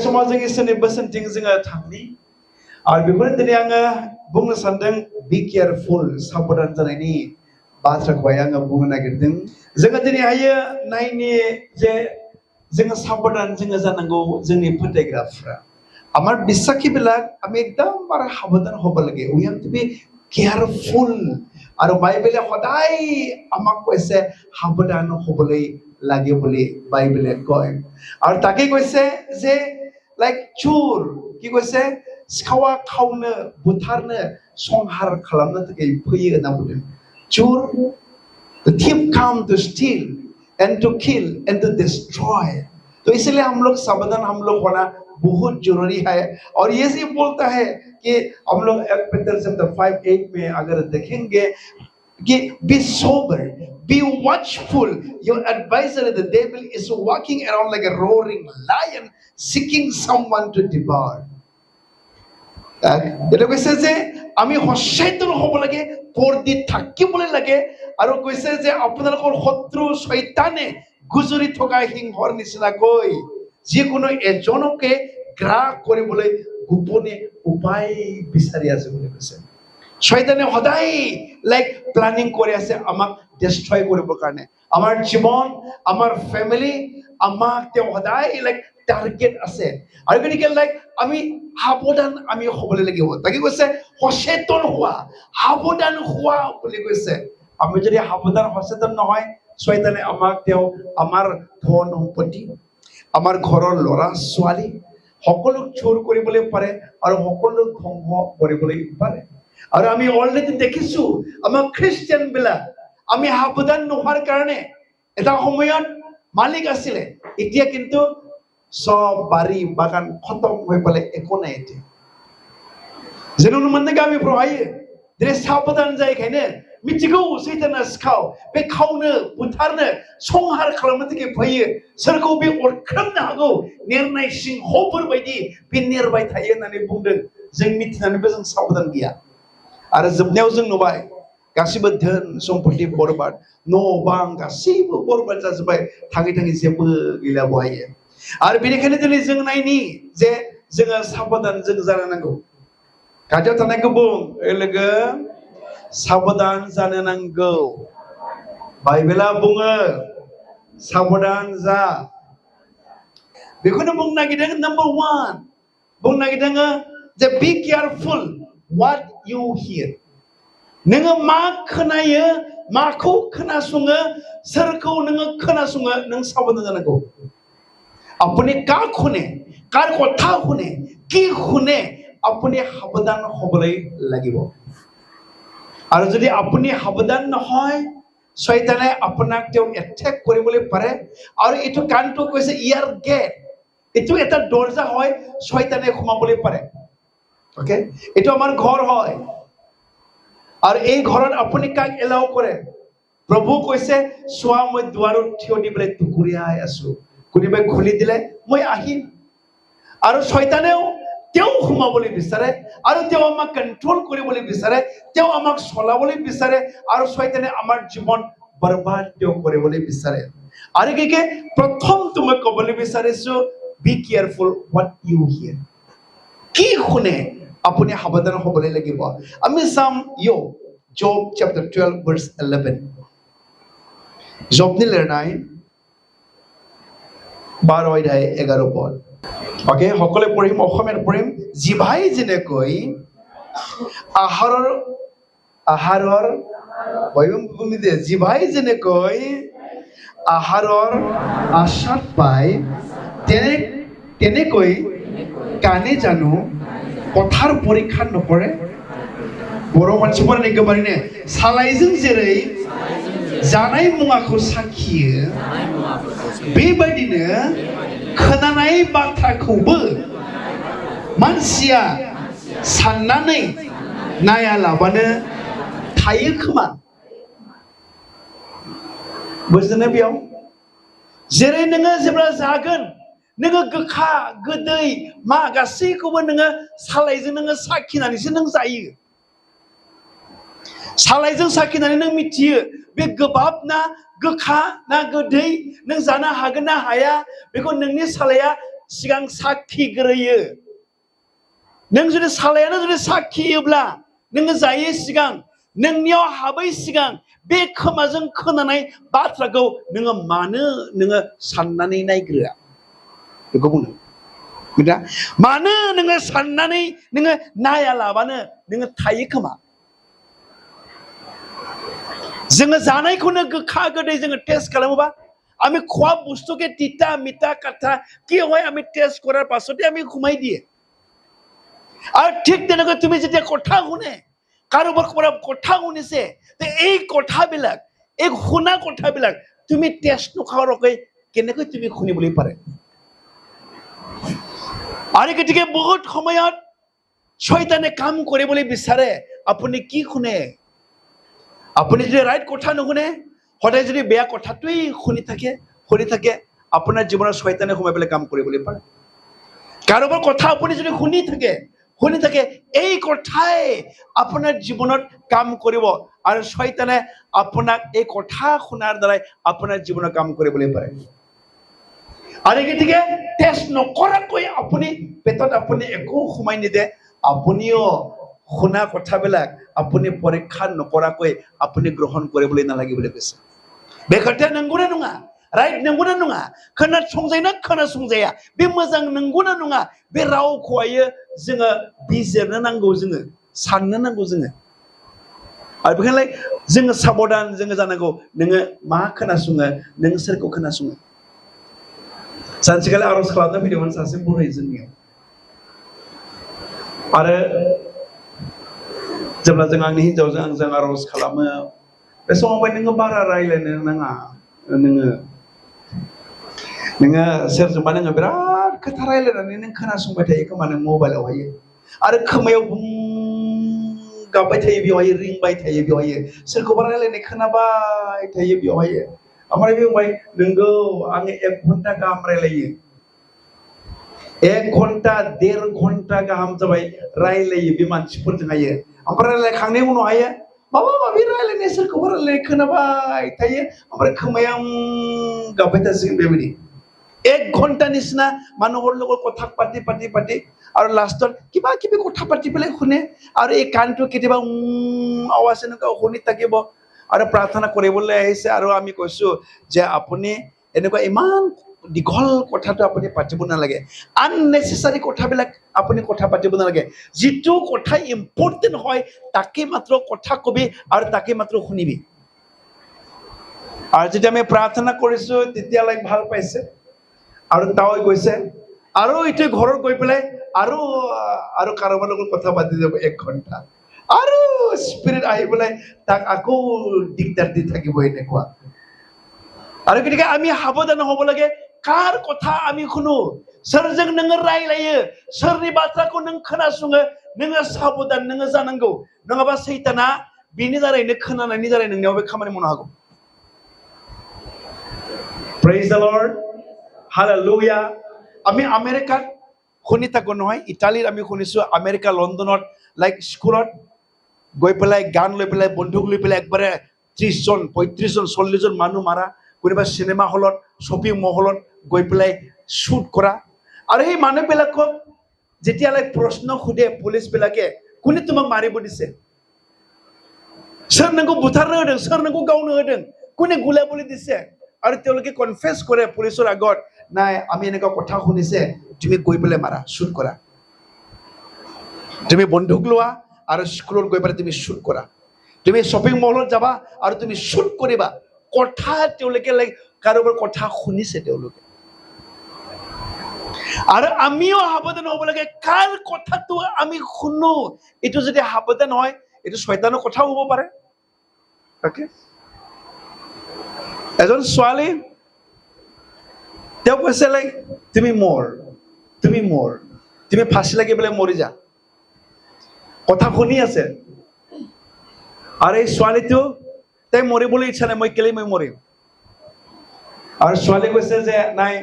समाव जों इसोरनि बोसोनथिं जोङो थांनि आरो बेखौनो दिनै आङो बुंनो सानदों बी केयारफुल साबधान जानायनि बाथ्राखौहाय आङो बुंनो नागिरदों जोङो दिनैहायो नायनि जे जोङो साबधान जोङो जानांगौ जोंनि फोथायग्राफ्रा আমার বিশ্বাসীবিলাক আমি একদম বাৰ সাৱধান হ'ব লাগে we have to be careful আৰু বাইবেলে সদায় আমাক কৈছে সাৱধান হ'বলৈ লাগে বুলি বাইবেলে কয় আৰু তাকে কৈছে যে লাইক চোर কি কৈছে सिखावा खावनो बुथारनो संहार खालामनो थाखाय फैयो होनना बुंदों चोर the thief come to steal and to kill and to destroy तो इसलिए हम लोग सावधान हम लोग होना बहुत जरूरी है और ये भी बोलता है कि हम लोग 1 पीटर चैप्टर 5:8 में अगर देखेंगे कि be sober be watchful your adversary the devil is walking around like a roaring lion seeking someone to devour এটা কৈছে যে আমি সচেতন হ'ব লাগে পৰদি থাকিবলৈ লাগে আৰু কৈছে যে আপোনালোকৰ শত্ৰু শয়তানে গুজৰি থকা সিংহৰ নিচিনাকৈ যিকোনো এজনকে গ্ৰাস কৰিবলৈ গোপনে উপায় বিচাৰি আছে বুলি কৈছে শয়তানে সদায় লাইক প্ল্যানিং কৰি আছে আমাক ডিস্ট্ৰয় কৰিবৰ কাৰণে আমাৰ জীৱন আমাৰ ফ্যামিলি আমাক তেওঁ সদায় লাইক টাৰ্গেট আছে আৰু গতিকে লাইক আমি সাৱধান আমি হ'বলৈ লাগিব তাকে কৈছে সচেতন হোৱা সাৱধান হোৱা বুলি কৈছে আমি যদি সাৱধান সচেতন নহয় শয়তানে আমাক তেওঁ আমাৰ ধন সম্পত্তি আমাৰ ঘৰৰ ল'ৰা ছোৱালী সকলো চোৰ কৰিবলৈ পাৰে আৰু সকলো ধ্বংস কৰিবলৈ পাৰে আৰু আমি অলৰেডি দেখিছো আমাৰ খ্ৰীষ্টিয়ান বিলাক আমি সাৱধান নোহোৱাৰ কাৰণে এটা সময়ত মালিক আছিলে এতিয়া কিন্তু সব বাড়ি বাগান খতম হয়ে পড়ে একো নাই এতে যেন মানে গামি প্রহাই যে সাবধান যায় খাইনে মিथिगौ सैताना सिखाव बे खावनो बुथारनो संहार खालामनो थाखाय फैयो सोरखौ बे अरख्रांनो हागौ नेरनाय सिंहफोर बायदि बे नेरबाय थायो होननानै बुंदों जों मिथिनानैबो जों साबधान गैया आरो जोबनायाव जों नुबाय गासिबो धोन सम्पति बरबाद न' बां गासिबो बरबाद जाजोबबाय थाङै थाङै जेबो गैला बहायो आरो बेनिखायनो दिनै जों नायनि जे जोङो साबधान जों जानो नांगौ खाथियाव थानायखौ बुं लोगो साबधान जानो नांगौ बाइबेला बुङो साबधान जा बेखौनो बुंनो नागिरदों नम्बर 1 बुंनो नागिरदों जे be careful what you hear नोङो मा खोनायो माखौ खोनासङो सोरखौ नोङो खोनासङो नों साबधान जानांगौ अपने का खुने कार कथा खुने की खुने अपने साबधान হ'বলৈ লাগিব আৰু যদি আপুনি সাৱধান নহয় শয়তানে আপোনাক তেওঁ এটেক কৰিবলৈ পাৰে আৰু এটো কানটো কৈছে ইয়াৰ গেট এটো এটা দৰজা হয় শয়তানে সোমাবলৈ পাৰে ওকে এটো আমাৰ ঘৰ হয় আৰু এই ঘৰত আপুনি কাক এলাও কৰে প্ৰভু কৈছে সোৱা মই দুৱাৰত থিয় দি পেলাই টুকুৰিয়াই আছো কোনোবাই খুলি দিলে মই আহিম আৰু শয়তানেও তেওঁ সোমাবলৈ বিচাৰে আৰু তেওঁ আমাক কন্ট্ৰোল কৰিবলৈ বিচাৰে তেওঁ আমাক চলাবলৈ বিচাৰে আৰু শয়তানে আমাৰ জীৱন বৰবাদ তেওঁ কৰিবলৈ বিচাৰে আৰু কি প্ৰথম তুমি ক'বলৈ বিচাৰিছো বি কেয়াৰফুল হোৱাট ইউ হিয়াৰ কি শুনে আপুনি সাৱধান হ'বলৈ লাগিব আমি চাম জব chapter 12 verse 11 জব नि लिरनाय 12 অধ্যায় 11 পদ ओके সকলে পঢ়িম অসমীয়াত পঢ়িম জিভাই যেনেকৈ আহাৰৰ বয়ম ভূমিতে জিভাই যেনেকৈ আহাৰৰ আশাত পায় তেনেকৈ কানে জানো কথাৰ পৰীক্ষা নকৰে बर' मानसिफोरा एकेबारे सालायजों जेरै जानाय मुवाखौ साखियो बेबायदिनो खोनानाय बाथ्राखौबो मानसिया साननानै नायालाबानो थायो खोमा बुजिदोंना बेयाव जेरै नोङो जेब्ला जागोन नोङो गोखा गोदै मा गासैखौबो नोङो सालायजों नोङो साखिनानैसो नों जायो सालायजों साखिनानै नों मिथियो बे गोबाब ना गोखा ना गोदै नों जानो हागोन ना हाया बेखौ नोंनि सालाया सिगां साखिग्रोयो नों जुदि सालायानो जुदि साखियोब्ला नोङो जायै सिगां नोंनियाव हाबै सिगां बे खोमाजों खोनानाय बाथ्राखौ नोङो मानो नोङो साननानै नायग्रोआ बेखौ बुंदों दा मानो नोङो साननानै नोङो नायालाबानो नोङो थायो खोमा जोङो जानायखौनो गोखा गोदै जोङो টেस्ट খালামোবা আমি খোৱা বস্তুকে তিতা মিঠা কাঠা কি হয় আমি টেষ্ট কৰাৰ পাছতে আমি ঘুমাই দিয়ে আৰ ঠিক তেনেকৈ তুমি যেতিয়া কথা শুনে কাৰোবাৰ পৰা কথা শুনিছে তে এই কথাবিলাক এই শুনা কথাবিলাক তুমি টেষ্ট নোখোৱাকৈ কেনেকৈ তুমি শুনিবলৈ পাৰে আৰু গতিকে বহুত সময়ত শয়তানে কাম কৰিবলৈ বিচাৰে আপুনি কি শুনে আপুনি যদি ৰাইট কথা নুশুনে সদায় যদি বেয়া কথাটোই শুনি থাকে আপোনাৰ জীৱনৰ শয়তানে সোমাই পেলাই কাম কৰিবলৈ পাৰে কাৰোবাৰ কথা আপুনি যদি শুনি থাকে এই কথাই আপোনাৰ জীৱনত কাম কৰিব আৰু শয়তানে আপোনাক এই কথা শুনাৰ দ্বাৰাই আপোনাৰ জীৱনত কাম কৰিবলৈ পাৰে আৰু গতিকে টেষ্ট নকৰাকৈ আপুনি পেটত আপুনি একো সোমাই নিদে আপুনিও শুনা কথাবিলাক আপুনি পৰীক্ষা নকৰাকৈ আপুনি গ্ৰহণ কৰিবলৈ নালাগে বুলি কৈছে बे खोथाया नंगौना नङा राइट नंगौना नङा खोनासंजायोना खोनासंजाया बे मोजां नंगौना नङा बे रावखौहायो जोङो बिजिरनो नांगौ जोङो साननो नांगौ जोङो आरो बेखायनो जोङो साबधान जोङो जानांगौ नोङो मा खोनासङो नों सोरखौ खोनासङो सानसेखालि आरज खालामनो फैदोंमोन सासे बुरै जोंनियाव आरो जेब्ला जों आंनि हिन्जावजों आंजों आरज खालामो बे समावहाय नोङो बारा रायलायनो नाङा नोङो सोरजोंबा नोङो बिराद खोथा रायलायनानै नों खोनासंबाय थायो खोमा नों मबाइलावहाय आरो खोमायाव बुं गाबबाय थायो बेवहाय रिंबाय थायो बेवहाय सोरखौबा रायलायनाय खोनाबाय थायो बेवहाय ओमफ्राय बे बुंबाय नोंगौ आङो 1 घन्टा गाहाम रायलायो 1 घन्टा 1.5 घन्टा गाहाम जाबाय रायलायो बे मानसिफोरजोंहाय ओमफ्राय रायलायखांनायनि उनावहाय माबा माबि रायलायनाय सोरखौबा रायलायनाय खोनाबाय थायो ओमफ्राय खोमाया गाबबाय थासिगोन बेबायदि 1 घन्टा निसिना মানুহৰ লগত কথা পাতি আৰু লাষ্টত কিবা কিবি কথা পাতি পেলাই শুনে আৰু এই কানটো কেতিয়াবা আৱাজ এনেকুৱা শুনি থাকিব আৰু প্ৰাৰ্থনা কৰিবলৈ আহিছে আৰু আমি কৈছো যে আপুনি এনেকুৱা ইমান দীঘল কথাটো আপুনি পাতিব নালাগে আননেচেসাৰী কথাবিলাক আপুনি কথা পাতিব নালাগে যিটো কথা ইম্পৰ্টেন্ট হয় তাকে মাত্ৰ কথা কবি আৰু তাকে মাত্ৰ শুনিবি আৰু যেতিয়া আমি প্ৰাৰ্থনা কৰিছো তেতিয়ালৈ ভাল পাইছে আৰু তাই কৈছে আৰু ইটো ঘৰত গৈ পেলাই আৰু কাৰোবাৰ লগত কথা পাতি যাব 1 ঘন্টা আৰু স্পিৰিট আহি পেলাই তাক আকৌ দিগদাৰ দি থাকিব এনেকুৱা আৰু গতিকে আমি সাৱধান হ'ব লাগে কাৰ কথা আমি শুনো सोरजों नोङो रायलायो सोरनि बाथ्राखौ नों खोनासङो नोङो साबधान नोङो जानांगौ नङाबा सैताना बिनि दारैनो खोनानायनि दारै नोंनियाव बे खामानि मावनो हागौ Praise the Lord Hallelujah আমি আমেৰিকাত শুনি থাকো নহয় ইটালীত আমি শুনিছো আমেৰিকা লণ্ডনত লাইক স্কুলত গৈ পেলাই গান লৈ পেলাই বন্দুক লৈ পেলাই একবাৰে 30 জন 35 জন 40 জন মানুহ মাৰা কোনোবা সিনেমা হলত শ্বপিং মহলত গৈ পেলাই শুট কৰা আৰু এই মানুহবিলাকক যেতিয়ালৈ প্ৰশ্ন খুদে পুলিচ বিলাকে কোনে তোমাক মাৰিব দিছে सोर नोंखौ बुथारनो होदों सोर नोंखौ गावनो होदों কোনে গুলাবলৈ দিছে আৰু তেওঁলোকে কনফেস কৰে পুলিচৰ আগত নাই আমি এনেকুৱা কথা শুনিছে তুমি গৈ পেলাই মাৰা শুট কৰা তুমি বন্দুক লোৱা আৰু স্কুলত গৈ পেলাই তুমি শুট কৰা তুমি শ্বপিং মলত যাবা আৰু তুমি শুট কৰিবা কথা তেওঁলোকে লাইক কাৰোবাৰ কথা শুনিছে তেওঁলোকে আৰু আমিও সাৱধান হ'ব লাগে কাৰ কথাটো আমি শুনো এটো যদি সাৱধান হয় এটো শয়তানৰ কথাও হ'ব পাৰে ওকে এজন ছোৱালী তেওঁ কৈছে লাইক তুমি ফাঁসি লাগি পেলাই মৰি যা কথা শুনি আছে আৰু এই ছোৱালীটো তাই মৰিবলৈ ইচ্ছা নাই মই কেলে মই মৰিম আৰু ছোৱালী কৈছে যে নাই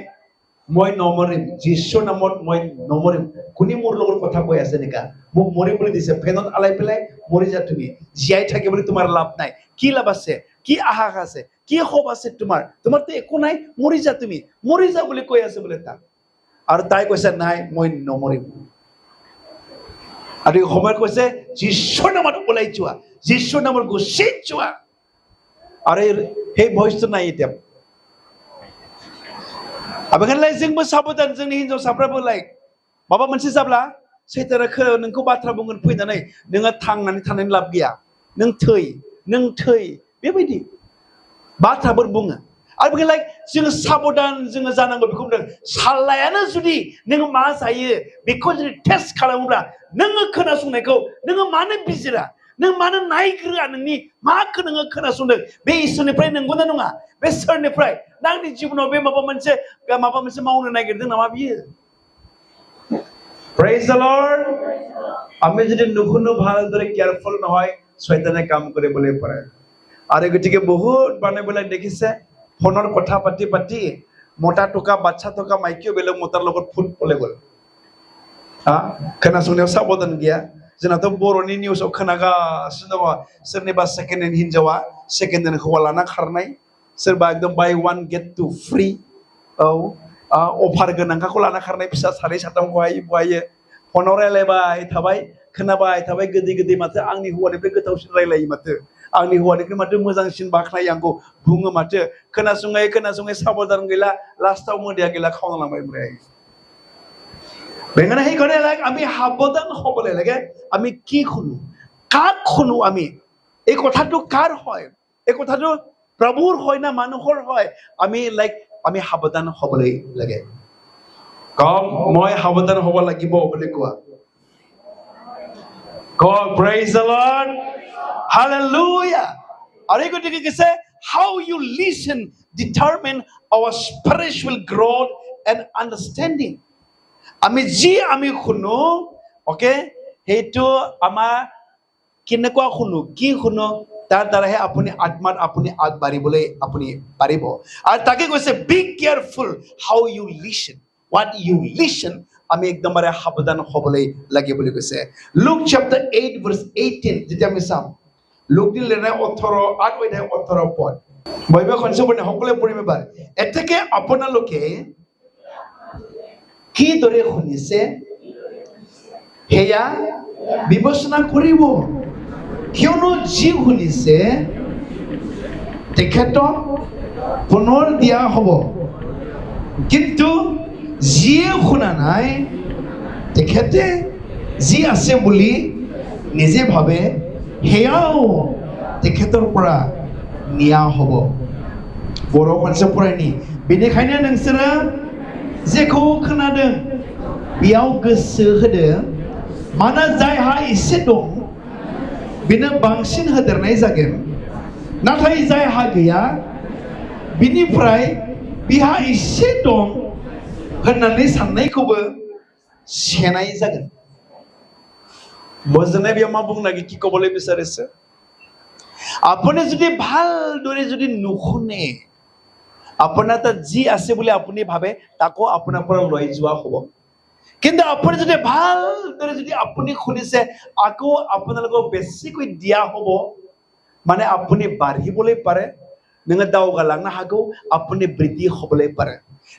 মই নমৰিম যীশুৰ নামত মই নমৰিম কোনে মোৰ লগত কথা কৈ আছে নেকা মোক মৰিবলৈ দিছে ফেনত আলাই পেলাই মৰি যা তুমি জীয়াই থাকিবলৈ তোমাৰ লাভ নাই কি লাভ আছে কি আশা আছে কি হোপ আছে তোমাৰতো একো নাই মৰি যা তুমি মৰি যা বুলি কৈ আছে বোলে তাক আৰু তাই কৈছে নাই মই নমৰিম আৰু এই সময়ত কৈছে যীশুৰ নামত ওলাই যোৱা যীশুৰ নামত গুচি যোৱা আৰু সেই ভইচটো নাই এতিয়া बेखायनो जोंबो साबधान जोंनि हिनजावसाफ्राबो माबा मोनसे जाब्ला सैताना नोंखौ बाथ्रा बुंगोन फैनानै नोङो थांनानै थानायनि लाब गैया नों थै बेबायदि बाथ्राफोर बुङो आरो बेखायनो जोङो साबधान जोङो जानांगौ बेखौ बुंदों साल्लायानो जुदि नोङो मा जायो बेखौ जुदि टेस्ट खालामोब्ला नोङो खोनासंनायखौ नोङो मानो बिजिरा नों मानो नायग्रोआ नोंनि माखौ नोङो खोनासंदों बे इसोरनिफ्राय नंगौना नङा बे सोरनिफ्राय आंनि जिबनाव बे माबा मोनसे मावनो नागिरदों नामा बियो Praise the Lord আমি যদি নুশুনো ভালদৰে কেয়াৰফুল নহয় শয়তানে কাম কৰিবলৈ পাৰে আৰু গতিকে বহুত মানুহবিলাক দেখিছে ফোনৰ কথা পাতি মোটা টকা বাচ্চা টকা মাইকিও বেলেগ মোটাৰ লগত ফুট পলে গ'ল खोनासंनायाव साबधान गैया जोंनाथ' बर'नि निउसाव खोनागासिनो दङ सोरनिबा सेकेन्ड हेन्ड हिनजावा सेकेन्ड हेन्ड हौवा लाना खारनाय सोरबा एकदम बाय वान गेट टु फ्रि अफार गोनांखाखौ लाना खारनाय फिसा सानै साथामखौहाय फनाव रायलायबाय थाबाय खोनाबाय थाबाय गोदै माथो आंनि हौवानिफ्राय गोथावसिन रायलायो माथो आंनि हौवानिफ्राय माथो मोजांसिन बाख्नायो आंखौ बुङो माथो खोनासङै साबधान गैला लास्टाव मोदैया गैला खावनालांबाय ओमफ्राय বেঙেনা সেইকাৰণে আমি সাৱধান হ'বলৈ লাগে আমি কি শুনো কাক শুনো আমি এই কথাটো কাৰ হয় এই কথাটো প্ৰভুৰ হয় না মানুহৰ হয় আমি সাৱধান হ'বলৈ লাগে কম মই সাৱধান হ'ব লাগিব বুলি কোৱা God praise the Lord hallelujah আৰু এই গতিকে কৈছে how you listen determine our spiritual growth and understanding আমি শুনো ওকে সেইটো আমাৰ কেনেকুৱা শুনো কি শুনো তাৰ দ্বাৰাহে আপুনি আত্মাত আপুনি আগবাঢ়িবলৈ আপুনি পাৰিব আৰু তাকে কৈছে be careful how you listen what you listen আমি একদমবাৰে সাৱধান হ'বলৈ লাগে বুলি কৈছে লুক চেপ্টাৰ 8 ভাৰ্স 18 যেতিয়া আমি চাম লুক দিলে 8 অধ্যায় 18 পদ বাইবেল খনসবনে সকলোৱে পঢ়িব পাৰে এতেকে আপোনালোকে কি দৰে শুনিছে হেয়া বিবেচনা কৰিব কিয়নো যি শুনিছে তেখেতক পুনৰ দিয়া হ'ব কিন্তু যিয়ে শুনা নাই তেখেতে যি আছে বুলি নিজে ভাবে হেয়াও তেখেতৰ পৰা নিয়া হ'ব बर' खनसे फरायनि बेनिखायनो नोंसोरो जेखौ खोनादों बेयाव गोसो होदो मानोना जायहा एसे दं बेनो बांसिन होदेरनाय जागोन नाथाय जायहा गैया बिनिफ्राय बिहा एसे दं होननानै साननायखौबो सेनाय जागोन बुजिनाय बेयाव मा बुंनो नागिर কি ক'বলৈ বিচাৰিছে আপুনি যদি ভালদৰে যদি নুশুনে আপোনাৰ তাত যি আছে বুলি আপুনি ভাবে তাকো আপোনাৰ পৰা লৈ যোৱা হ'ব কিন্তু আপুনি যদি ভালদৰে যদি আপুনি শুনিছে আকৌ আপোনালোকক বেছিকৈ দিয়া হ'ব মানে আপুনি বাঢ়িবলৈ পাৰে नोङो दावगालांनो हागौ আপুনি বৃদ্ধি হ'বলৈ পাৰে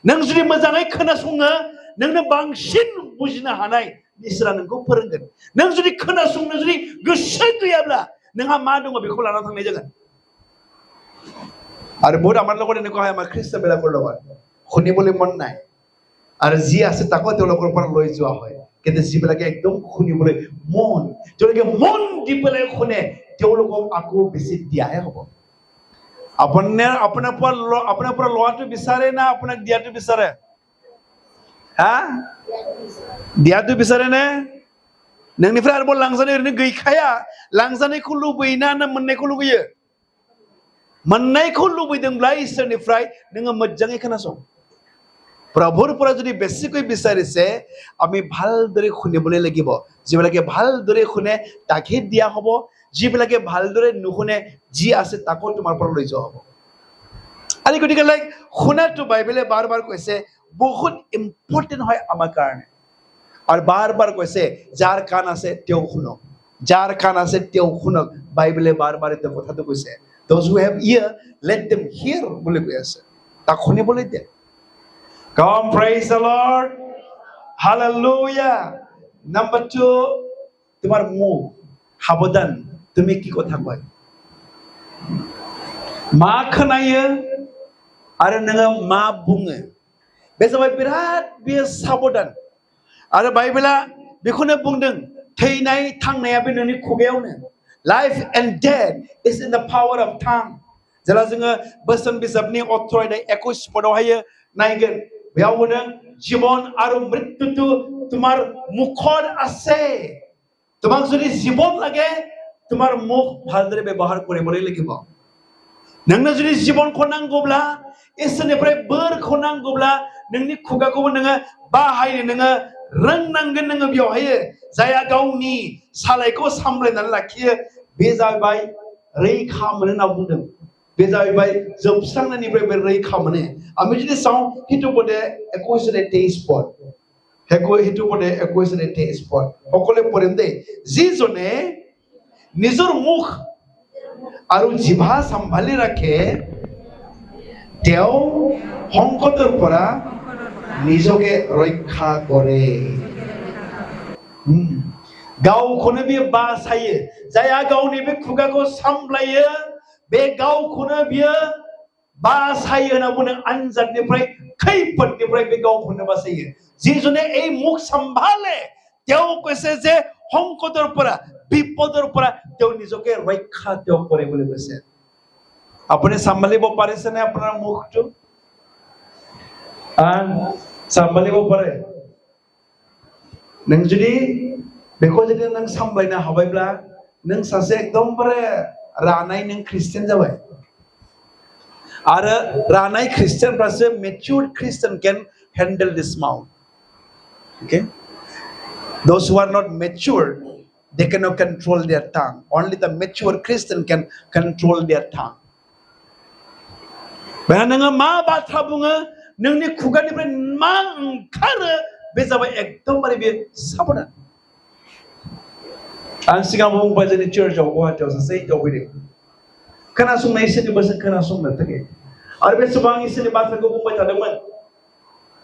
नों जुदि मोजाङै खोनासङो नोंनो बांसिन बुजिनो हानाय इसोरा नोंखौ फोरोंगोन नों जुदि खोनासंनो जुदि गोसो गैयाब्ला नोंहा मा दङ बेखौ लाना थांनाय जागोन आरो बहुत আমাৰ লগত এনেকুৱা হয় আমাৰ খ্ৰীষ্টানবিলাকৰ লগত শুনিবলৈ মন নাই আৰু যি আছে তাকো তেওঁলোকৰ পৰা লৈ যোৱা হয় কিন্তু যিবিলাকে একদম শুনিবলৈ মন তেওঁলোকে মন দি পেলাই শুনে তেওঁলোকক আকৌ বেছি দিয়াহে হ'ব আপোনাৰ পৰা লোৱাটো বিচাৰে না আপোনাক দিয়াটো বিচাৰে হা দিয়াটো বিচাৰে নে नोंनिफ्राय आरोबाव लांजानाय ओरैनो गैखाया लांजानायखौ लुबैयोना ना मोननायखौ लुबैयो मोननायखौ लुबैदोंब्ला इसोरनिफ्राय नोङो मोजाङै खोनासं প্ৰভুৰ পৰা যদি বেছিকৈ বিচাৰিছে আমি ভালদৰে শুনিবলৈ লাগিব যিবিলাকে ভালদৰে শুনে তাকে দিয়া হ'ব যিবিলাকে ভালদৰে নুশুনে যি আছে তাকো তোমাৰ পৰা লৈ যোৱা হ'ব আৰু গতিকে শুনাটো বাইবেলে বাৰ বাৰ কৈছে বহুত ইম্পৰ্টেণ্ট হয় আমাৰ কাৰণে और बार-बार কৈছে যাৰ কাণ আছে তেওঁ শুনক যাৰ কাণ আছে তেওঁ শুনক বাইবেলে বাৰ-বাৰ এই কথাটো কৈছে those who have ear let them hear বুলি কৈ আছে তাক শুনিবলৈ দে come praise the lord hallelujah. Number 2, তোমার মুখ সাবধান, তুমি কি কথা কয়, मा खोनायो आरो नोङो मा बुङो, बे जाबाय बिराद बेयो साबधान। आरो बाइबेला बेखौनो बुंदों, थैनाय थांनाया बे नोंनि खुगायावनो। Life and death is in the power of tongue. जेला जोङो बोसोन बिजाबनि 18-21 पदआवहाय नायगोन, बेयाव बुंदों জীবন আৰু মৃত্যুটো তোমাৰ মুখত আছে। তোমাক যদি জীবন লাগে, তোমাৰ মুখ ভালদৰে ব্যৱহাৰ কৰিবলৈ লাগিব। नोंनो जुदि जीवनखौ नांगौब्ला, इसोरनिफ्राय बोरखौ नांगौब्ला, नोंनि खुगाखौबो नोङो बाहायनो नोङो रोंनांगोन। नोङो बेवहाय जाया गावनि सालायखौ सामलायनानै लाखियो, बे जाबाय रैखा मोनो होनना बुंदों। बे जाबाय जोबस्रांनायनिफ्राय बे रैखा मोनो। আমি যদি চাওঁ হিতুপদে 21-23 পদ, হিতুপদে 21-23 পদ সকলোৱে পঢ়িম দেই। যিজনে নিজৰ মুখ আৰু জিভা সম্ভালি ৰাখে, তেওঁ সংকটৰ পৰা নিজকে ৰক্ষা কৰে। गावखौनो बियो बासायो। जाया गावनि बे खुगाखौ सामलायो, बे गावखौनो बियो बासायो होनना बुंदों। आनजादनिफ्राय, खैफोदनिफ्राय बे गावखौनो बासायो। যিজনে এই মুখ সম্ভালে, তেওঁ কৈছে যে সংকটৰ পৰা, বিপদৰ পৰা তেওঁ নিজকে ৰক্ষা তেওঁ কৰে বুলি কৈছে। আপুনি সামলিব পাৰিছেনে আপোনাৰ মুখটো? সামলিব পাৰে? नों जुदि बेखौ जुदि नों सामलायनो हाबायब्ला, नों सासे एकदमबारे रानाय नों ख्रिस्टियान जाबाय। आरो रानाय ख्रिस्टियानफ्रासो, mature Christian can handle this mouth. Okay? Those who are not mature, they cannot control their tongue. Only the mature Christian can control their tongue. Bagaimana नोङो मा बाथ्रा बुङो, नोंनि खुगानिफ्राय मा ओंखारो, बे जाबाय एकदमबारे बे साबधान। आं सिगां बुंबाय, जोंनि चार्चआव गुवाहाटीआव सासे हिनजाव फैदों, खोनासंनाय इसोरनि बोसोन खोनासंनो थाखाय। आरो बेसेबां इसोरनि बाथ्राखौ बुंबाय थादोंमोन।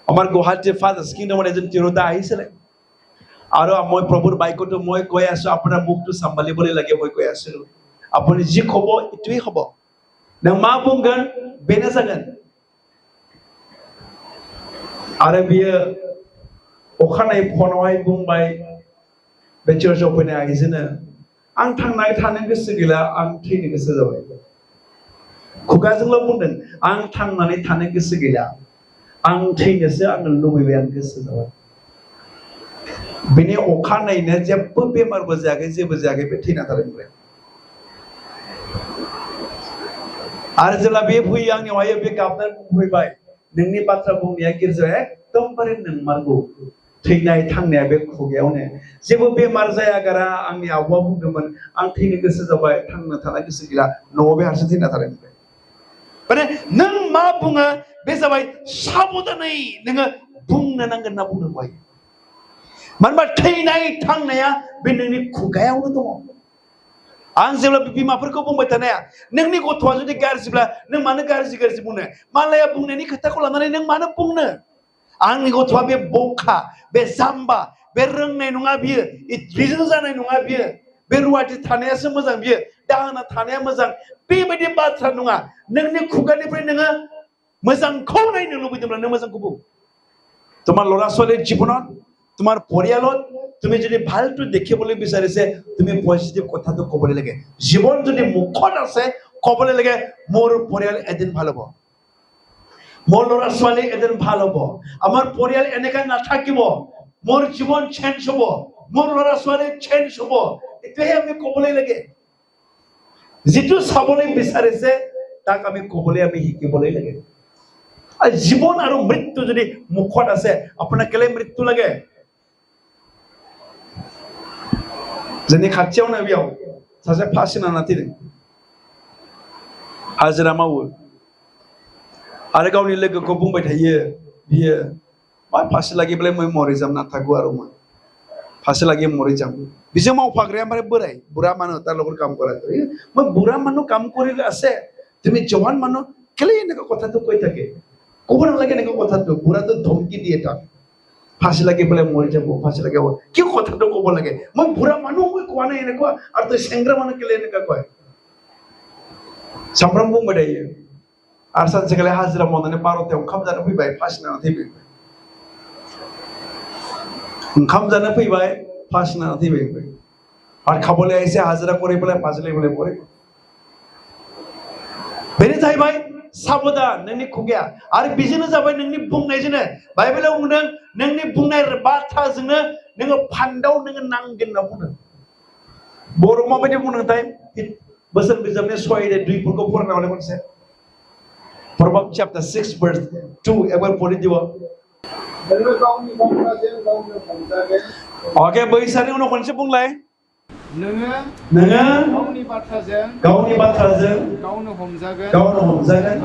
আমার গুৱাহাটী ফাদাৰ্স কিংডমত এজন তিৰোতা আহিছিলে, আৰু মই প্ৰভুৰ বাক্যটো মই কৈ আছো, আপোনাৰ মুখটো সামলিবলৈ লাগে মই কৈ আছিলো। আপুনি যি ক'ব এইটোৱেই হ'ব। नों मा बुंगोन बेनो जागोन। आरो बियो अखानायै फनावहाय बुंबाय बे चार्चआव फैनाय आइजोनो, आं थांनानै थानो गोसो गैला, आं थैनो गोसो जाबाय। खुगाजोंल' बुंदों, आं थांनानै थानो गोसो गैला, आं थैनोसो आं लुबैबाय, आं गोसो जाबाय। बेनि अखानायैनो जेबो बेमारबो जायाखै, जेबो जायाखै, बे थैना थादों। आरो जेला बे फैयो आंनियावहाय, बे गाबनानै बुंफैबाय, नोंनि बाथ्रा बुंनाया गिर्जाया एकदमबारे नंमारगौ। थैनाय थांनाया बे खुगायावनो, जेबो बेमार जायागारा। आंनि आबौआ बुंदोंमोन, आं थैनो गोसो जाबाय, थांनो थानो गोसो गैला, न'आव बे हारसिं थैना थादों। माने नों मा बुङो बे जाबाय साबधानै नोङो बुंनो नांगोन होनना बुंदों। मानो होनबा थैनाय थांनाया बे नोंनि खुगायावनो दङ। आं जेब्ला बिमाफोरखौ बुंबाय थानाया, नोंनि गथ'आ जुदि गाज्रिब्ला नों मानो गाज्रि गाज्रि बुंनो? मालाया बुंनायनि खोथाखौ लानानै नों मानो बुंनो? आंनि गथ'आ बे बखा, बे जाम्बा, बे रोंनाय नङा बियो, बिजों जानाय नङा बियो, बे रुवाथि थानायासो मोजां, बियो दाहोना थानाया मोजां, बेबायदि बाथ्रा नङा। नोंनि खुगानिफ्राय नोङो मोजांखौ नायनो लुबैदोंब्ला नों मोजांखौ बुं। তোমাৰ ল'ৰা ছোৱালীৰ জীৱনত, তোমাৰ পৰিয়ালত তুমি যদি ভালটো দেখিবলৈ বিচাৰিছে, তুমি পজিটিভ কথাটো ক'বলৈ লাগে। জীৱন যদি মুখত আছে, ক'বলৈ লাগে, মোৰ পৰিয়াল এদিন ভাল হ'ব, মোৰ ল'ৰা ছোৱালী এদিন ভাল হ'ব, আমাৰ পৰিয়াল এনেকা নাথাকিব, মোৰ জীৱন চেঞ্জ হ'ব, মোৰ ল'ৰা ছোৱালী চেঞ্জ হ'ব। এটোহে আমি ক'বলৈ লাগে। যিটো চাবলৈ বিচাৰিছে তাক আমি ক'বলৈ আমি শিকিবলৈ লাগে। আৰু জীৱন আৰু মৃত্যু যদি মুখত আছে, আপোনাক কেলে মৃত্যু লাগে? जोंनि खाथियावनो बेयाव सासे फासि नांना थैदों, हाजिरा मावो, आरो गावनि लोगोखौ बुंबाय थायो, बियो मा फासि लागिब्लाय मैं मरि जाम नाथागौ आरो फासि লাগি मरि जाम। बिजों मावफाग्राया মানে बोराय बुঢ়া মানুহ, তাৰ লগত কাম কৰা। মই বুঢ়া মানুহ কাম কৰিলে আছে, তুমি জৱান মানুহ কেলে এনেকুৱা কথাটো কৈ থাকে? ক'ব নালাগে এনেকুৱা কথাটো। বুঢ়াটো ধমকি দিয়ে তাক, ফাঁসি লাগে বলে মরে যাবো ফাঁসি লাগে কি কথাটা কব লাগে মই বুড়া মানুহ মই কোৱা নাই এনেকুৱা আৰু তই চেংগ্ৰা মানুহ কেলে এনেকুৱা কয় सामफ्राम बुंबाय थायो आरो सानसेखालि हाजिरा मावनानै 12थायाव ओंखाम जानो फैबाय फासि नांना थैबाय ओंखाम जानो फैबाय फासि नांना थैबाय आरो खाबले एसे हाजिरा करे बोले फाजिले बोले करे बेनो जाहैबाय साबधान नोंनि खुगाया आरो बिजोंनो जाबाय नोंनि बुंनायजोंनो बाइबेलाव बुंदों नोंनि बुंनाय बाथ्राजोंनो नोङो फान्दाव नोङो नांगोन होनना बुंदों बर' माबायदि बुंदोंथाय बोसोन बिजाबनि 6:2 फरायना हरनाय खनसे Proverbs chapter 6 verse 2 একবার পড়ে দিব ओके बैसानि उनाव खनसे बुंलाय नोङो गावनि बाथ्राजों गावनो हमजागोन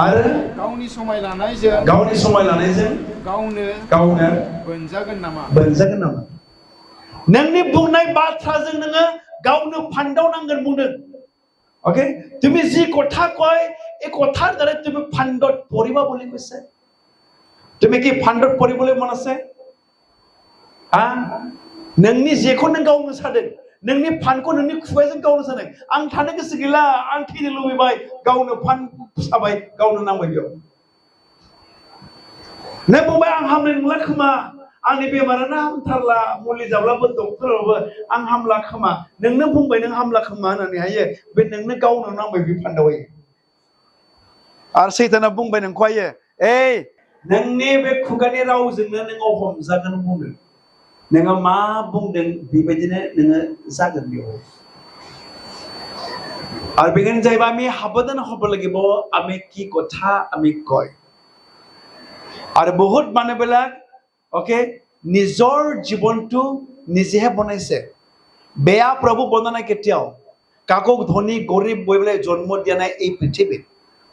आरो गावनि समाय लानायजों गावनो बोनजागोन नामा नोंनि बुंनाय बाथ्राजों नोङो गावनो फान्दाव नांगोन बुंदों ओके তুমি যি কথা কয় এই কথাৰ দ্বাৰা তুমি ফান্দত পৰিবা বুলি কৈছে তুমি কি ফান্দত পৰিবলৈ মন আছে नोंनि जेखौ नों गावनो सादों नोंनि फानखौ नोंनि खुगाजों गावनो सादों आं थानो गोसो गैला आं थैनो लुबैबाय गावनो फान साबाय गावनो नांबाय बेयाव नों बुंबाय आं हामनाय नंला खोमा आंनि बेमारानो हामथारला मुलि जाब्लाबो डक्टराबो आं हामला खोमा नोंनो बुंबाय नों हामला खोमा होननानै हायो बे नोंनो गावनो नांबाय बे फान्दावै आरो सैताना बुंबाय नोंखौ हायो ए नोंनि बे खुगानि रावजोंनो नोङो हमजागोन बुंदों नोङो मा बुंदों बेबायदिनो नोङो जागोन बेयाव আৰু बेखायनो जाहैबाय আমি সাৱধান হ'ব লাগিব আমি কি কথা আমি কয় আৰু বহুত মানুহবিলাক ओके নিজৰ জীৱনটো নিজেহে বনাইছে বেয়া প্ৰভু বনা নাই কেতিয়াও কাকো ধনী গৰীব বইবলৈ জন্ম দিয়া নাই এই পৃথিৱীত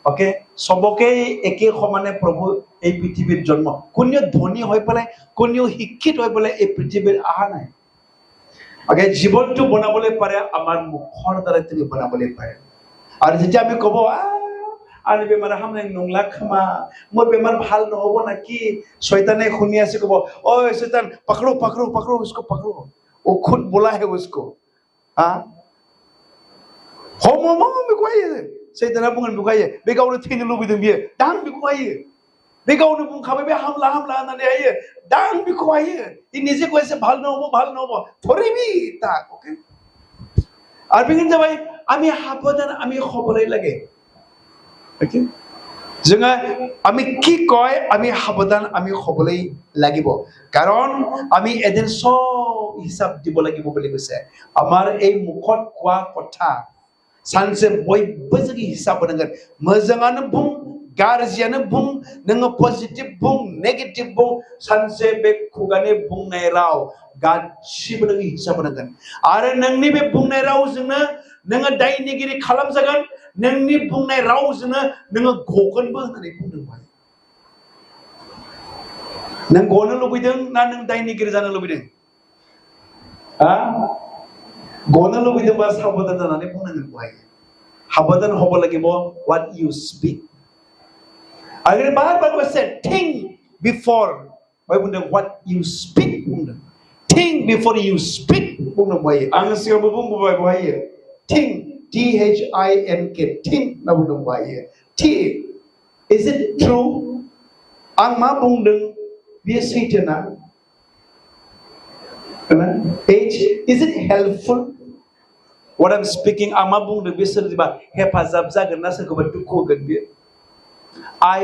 ओके सबके एके समाने प्रभु এই পৃথিৱীত জন্ম কোনেও ধনী হৈ পেলাই কোনেও শিক্ষিত হৈ পেলাই এই পৃথিৱীত আহা নাই ओके জীৱনটো বনাবলৈ পাৰে আমাৰ মুখৰ দ্বাৰা তুমি বনাবলৈ পাৰে আৰু যেতিয়া আমি কব आंनि बेमारा हामनाय नंला खोमा मोर बेमार ভাল নহব নাকি শয়তানে শুনি আছে কব ओए शैतान पकड़ो पकड़ो पकड़ो उसको पकड़ो वो खुद बोला है उसको हम बेखौ हायो शैताना बुंगोन बेखौ हायो बे गावनो थैनो लुबैदों बियो दां बेखौ हायो बे गावनो बुंखाबाय बे हामला हामला होननानै हायो दां बेखौ हायो इ নিজে কৈছে ভাল নহব ধৰিবি তাক ओके আৰু बेखिनि जाबाय আমি সাৱধান আমি খবरै লাগে ओके जोङो আমি কি কয় আমি সাৱধান আমি হ'বলৈ লাগিব কাৰণ আমি এদিন সব হিচাপ দিব লাগিব বুলি কৈছে আমাৰ এই মুখত কোৱা কথা सानसे बयबो जोंनि हिसाब होनांगोन मोजाङानो बुं गाज्रियानो बुं नोङो पजिटिभ बुं नेगेटिभ बुं सानसे बे खुगानि बुंनाय राव गासिबो नोङो हिसाब होनांगोन आरो नोंनि बे बुंनाय रावजोंनो नोङो दायनिगिरि खालामजागोन नोंनि बुंनाय रावजोंनो नोङो गगोनबो होननानै बुंदोंमोन नों गनो लुबैदों ना नों दायनिगिरि जानो लुबैदों गनो लुबैदोंबा साबधान जानानै बुंनांगोन बेवहाय साबधान হ'ব লাগিব what you speak आरो बार কৈছে think before बाय बुंदों what you speak बुंदों think before you speak बुंदों बेवहाय आं सिगाङावबो बुंबोबाय बेवहाय think THINK think ना बुंदों बेवहाय T is it true आं मा बुंदों बेयो सैथो ना H is it helpful what I'm speaking आं मा बुंदों बे सोरनिबा हेफाजाब जागोन ना सोरखौबा दुखु होगोन बेयो I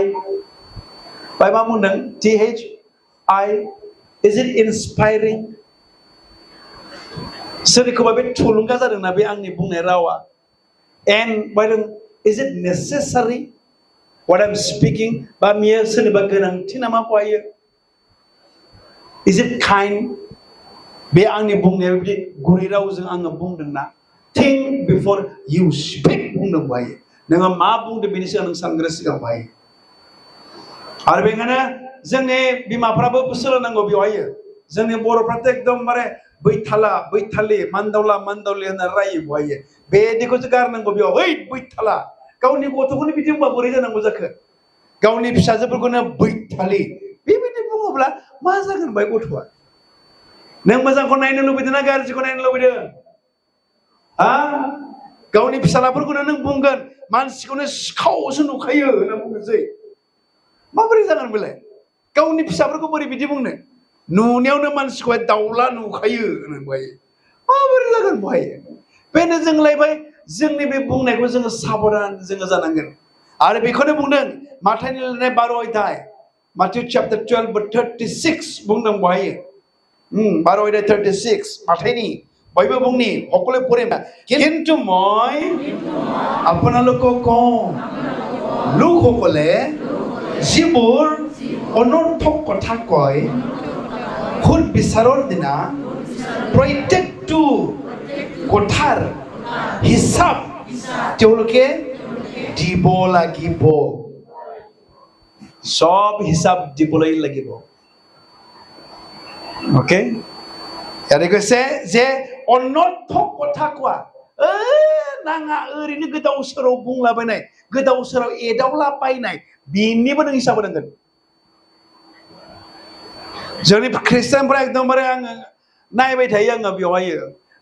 बाय मा बुंदों THI is it inspiring सोरखौबा बे थुलुंगा जादों ना बे आंनि बुंनाय रावा and by is it necessary what I'm speaking बा बेयो सोरनिबा गोनांथि नामा फैयो is it kind बे आंनि बुंनाया बिदि गुरै रावजों आङो बुंदों ना think before you speak बुंदों बायो नोङो मा बुंदों बेनि सिगां नों सानग्रो सिगां बायो आरो बेखायनो जोंनि बिमाफ्राबो सोलोंनांगौ बेवहाय जोंनि बर'फ्राथ' एकदमबारे बैथालि मान्दावला मान्दावलि होनना रायो बेवहाय बेदिखौसो गारनांगौ बेयाव ओइ बैथाला गावनि गथ'खौनो बिदि बुंबा बोरै जानांगौ जाखो गावनि फिसाजोफोरखौनो बैथालि बेबायदि बुङोब्ला मा जागोन बाय गथ'आ नों मोजांखौ नायनो लुबैदों ना गाज्रिखौ नायनो लुबैदों हा गावनि फिसालाफोरखौनो नों बुंगोन मानसिखौनो सिखावसो नुखायो होनना बुंनोसै माबोरै जागोन बेलाय गावनि फिसाफोरखौ बोरै बिदि बुंनो नुनायावनो मानसिखौहाय दाउला नुखायो होनना बाय माबोरै जागोन बहाय बेनो जोंलायबाय जोंनि बे बुंनायखौ जोङो साबधान जोङो जानांगोन आरो बेखौनो बुंदों माथाइनि लिरनाय 12 अध्याय माथाय चैप्टार 12:36 बुंदों बहाय 12 अध्याय 36 माथाइनि बयबो बुंनि সকলে পড়ে কিন্তু মই আপোনালোকক কওঁ লোকসকলে যিবোৰ অনৰ্থক কথা কয় খুদ বিচাৰৰ দিনা প্ৰত্যেকটো কথাৰ হিচাপ তেওঁলোকে দিব লাগিব সব হিচাপ দিবলৈ লাগিব ওকে ইয়াৰে কৈছে যে অনৰ্থক কথা কোৱা नाङा ओरैनो गोदाव सोराव बुंलाबायनाय गोदाव सोराव एदावला बायनाय बेनिबो नों हिसाब होनांगोन जोंनि ख्रिस्टियानफोरा एकदमबारे आङो नायबाय थायो आङो बेवहाय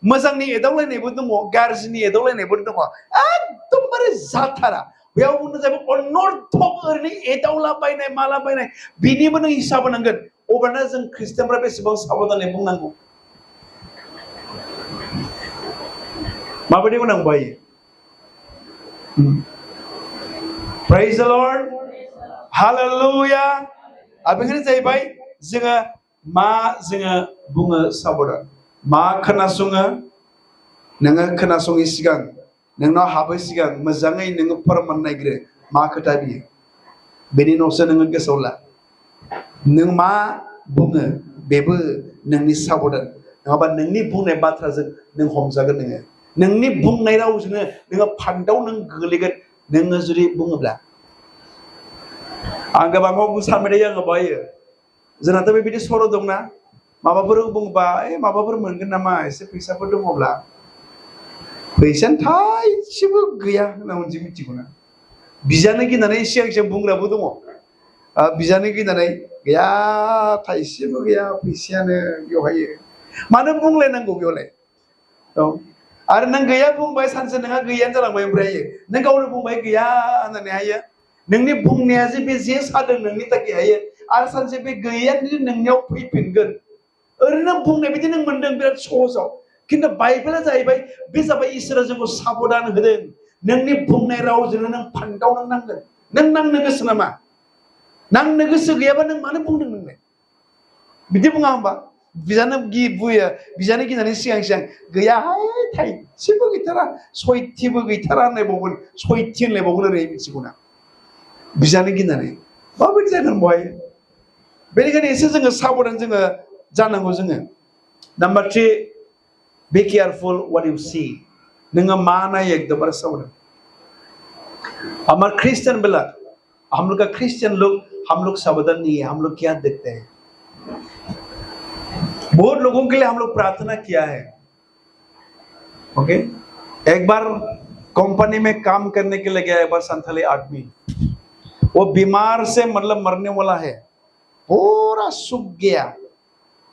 मोजांनि एदावलायनायबो दङ गाज्रिनि एदावलायनायबो दङ एकदमबारे जाथारा बेयाव बुंनो जाबाय अनर्थक ओरैनो एदावला बायनाय माला बायनाय बेनिबो नों हिसाब होनांगोन अब्लाना जों ख्रिस्टियानफोरा बेसेबां साबधानै बुंनांगौ माबायदि बुंनांगौ bio Praise the Lord Hallelujah आरो बेखायनो जाहैबाय जोङो मा जोङो बुङो साबधान मा खोनासङो नोङो खोनासङै सिगां नोंनाव हाबै सिगां मोजाङै नोङो फोरमान नायग्रो मा खोथा बियो बेनि उनावसो नोङो गोसोआव ला नों मा बुङो बेबो नोंनि साबधान नङाबा नोंनि बुंनाय बाथ्राजों नों हमजागोन नोंनि बुंनाय रावजोंनो नोङो फान्दाव नों गोग्लैगोन नोङो जुदि बुङोब्ला आं गोबाङाव सानबाय आङो बायो जोंनाथ' बेबायदि सर' दंना माबाफोर बुंबा माबाफोर मोनगोन नामा एसे फैसाफोर दङब्ला फैसायानो थाइसेबो गैया होनना मोनसे मिथिगौना बिजानो गिनानै सिगां सिगां बुंग्राबो दङ बिजानो गिनानै गैया थाइसेबो गैया फैसायानो बेवहाय मानो बुंलायनांगौ बेवलाय औ आरो नों गैया बुंबाय सानसे नोंहा गैयानो जालांबाय ओमफ्राय नों गावनो बुंबाय गैया होननानै हायो नोंनि बुंनाया जे बे जे सादों नोंनि थाखाय हायो आरो सानसे बे गैयानो नोंनियाव फैफिनगोन ओरैनो बुंनाय बायदि नों मोनदों बिराद सहजाव खिन्थु बाइबेला जाहैबाय बे जाबाय इसोरा जोंखौ साबधान होदों नोंनि बुंनाय रावजोंनो नों फान्दाव नांगोन नों नांनो गोसो नामा नांनो गोसो गैयाबा नों मानो बुंदों नोंलाय बिदि बुङा होमबा बिजानो बुयो बिजानो गिनानै सिगां सिगां गैयाहाय थाइसेबो गैथारा सयथिबो गैथारा होनलायबावगोन सयथि होनलायबावगोन ओरै मिथिगौना बिजानो गिनानै माबायदि जागोन बहाय बेनिखायनो एसे जोङो साबधान जोङो जानांगौ जोङो number 3 be careful what you see नोङो मा नायो एकदम साबधान हमारे क्रिश्चियन बेला हम लोग का क्रिश्चियन लोग हम लोग सावधान नहीं है हम लोग क्या देखते हैं बहुत लोगों के लिए हम लोग प्रार्थना किया है ओके एक बार कंपनी में काम करने के लिए गया एक बार संथाली आदमी वो बीमार से मतलब मरने वाला है पूरा सूख गया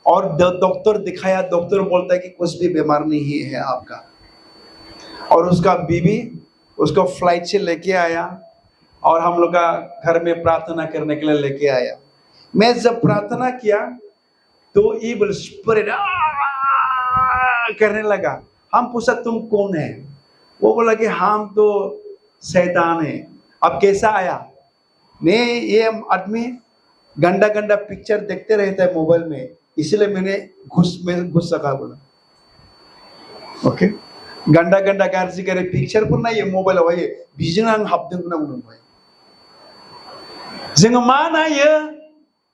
और डॉक्टर दिखाया डॉक्टर बोलता है कि कुछ भी बीमार नहीं है आपका और उसका बीवी उसको फ्लाइट से लेके आया और हम लोग का घर में प्रार्थना करने के लिए लेके आया मैं जब प्रार्थना किया तो ईविल स्पिरिट करने लगा हम पूछा तुम कौन है वो बोला कि हम तो शैतान है अब कैसा आया नहीं ये आदमी गंदा गंदा पिक्चर देखते रहता है मोबाइल में इसलिए मैंने घुस सका बोला ओके गंदा गंदा गाज्रि गाज्रि पिक्चर पर नायो मोबाइलाव हायो बिजों आं हाबदों होनना बुंबाय जोङो मा नायो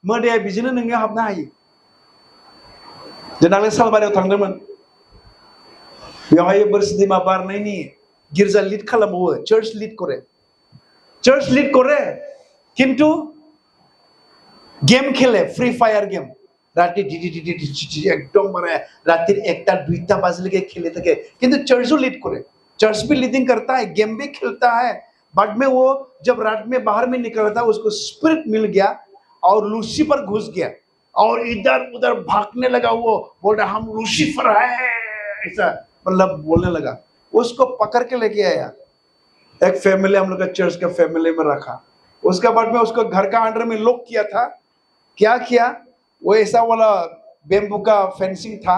मोदाया बिजोंनो नोंनियाव हाबनो हायो जों दाख्लै सालबारियाव थांदोंमोन बेवहाय बोरसिदैमा बारनायनि गिर्जा लिड खालामबावो चार्च लिड करे किन्तु गेम खेले फ्री फायर गेम राति एकदम माने राति 1-2 बजे के खेले थे किंतु चर्च लीड करे चर्च भी लीडिंग करता है गेम भी खेलता है बाद में वो जब रात में बाहर में निकलता उसको स्पिरिट मिल गया और लूसीफर घुस गया और इधर उधर भागने लगा, वो बोल रहा हम लूसीफर है, ऐसा मतलब बोलने लगा। उसको पकड़ के लेके आया, एक फैमिली, हम लोग का चर्च का फैमिली में रखा। उसके बाद में उसको घर का अंडर में लॉक किया था। क्या किया, वो ऐसा वाला बेम्बू का फेंसिंग था,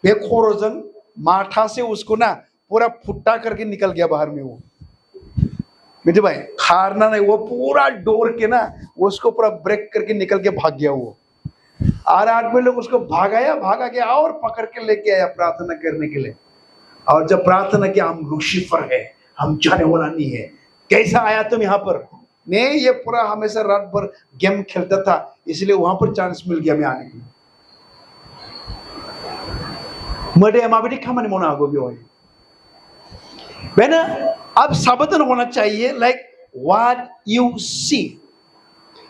बेखोरोजन माथा से उसको ना पूरा फुट्टा करके निकल गया बाहर में। वो बेटे भाई खारना नहीं, वो पूरा डोर के ना उसको पूरा ब्रेक करके निकल के भाग गया वो। और आदमी लोग उसको भागा गया और पकड़ के लेके आया प्रार्थना करने के लिए। और जब प्रार्थना किया, हम लूसीफर है, हम जाने वाला नहीं है, कैसा आया तुम यहाँ पर? नहीं, ये पूरा हमेशा रात भर गेम खेलता था, इसलिए वहां पर चांस मिल गया मैं आने के लिए। मडे माबेदी खामानि मावनो हागौ बेवहाय। बेनो अब सावधान होना चाहिए, लाइक व्हाट यू सी,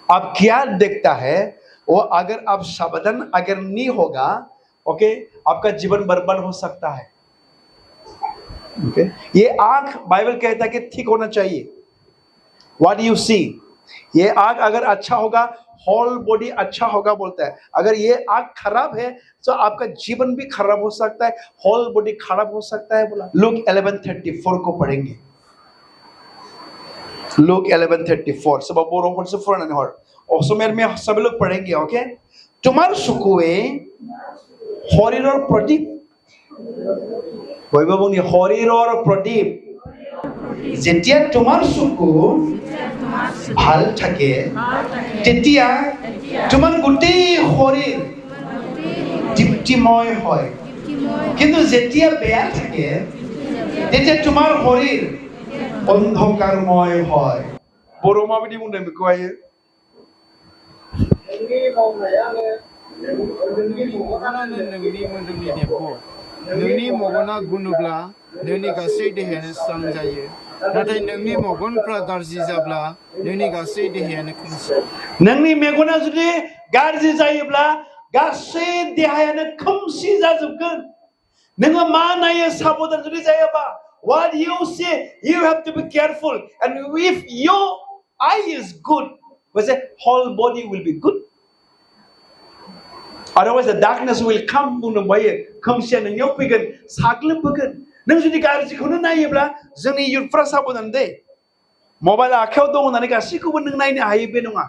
आप क्या देखता है वो। अगर आप सावधान अगर नहीं होगा, ओके, आपका जीवन बर्बाद हो सकता है। ओके, ये आंख बाइबल कहता है कि ठीक होना चाहिए। व्हाट यू सी, ये आंख अगर अच्छा होगा, होल बॉडी अच्छा होगा बोलता है। अगर ये आंख खराब है तो आपका जीवन भी खराब हो सकता है, होल बॉडी खराब हो सकता है बोला। लूक 11:34 को पढ़ेंगे। लूक 11:34 सब बरोफोर से फरानानै हर असमिया में सब लोग पढ़ेंगे। ओके, तुम्हार सुकुए हरिरर प्रदीप, बयबो बुंनि हरिरर प्रदीप, जेतिया तुम्हार सुकु ভাল থাকে তেতিয়া তোমার গোটেই শরীর দীপ্তিময় হয়, কিন্তু যেতিয়া বেয়া থাকে তেতিয়া তোমার শরীর অন্ধকারময় হয়। बर' माबायदि बुंदों बेखौहाय? नोंनि मेगना गुनुब्ला नोंनि गासै देहायानो स्रां जायो, नाथाय नोंनि मेगनफ्रा गाज्रि जाब्ला नोंनि गासै देहायानो खोमसि। नोंनि मेगना जुदि गाज्रि जायोब्ला गासै देहायानो खोमसि जाजोबगोन। नोङो मा नायो साबधान जुदि जायाबा, what you see, you have to be careful. And if your eye is good, we say whole body will be good. Otherwise the darkness will come. बुंदों बायो खोमसिया नोंनियाव फैगोन, साग्लोबफैगोन। नों जुदि गाज्रिखौनो नायोब्ला, जोंनि इयुथफ्रा साबधान दे। मबाइल आखायाव दङ होननानै गासैखौबो नों नायनो हायो बे नङा।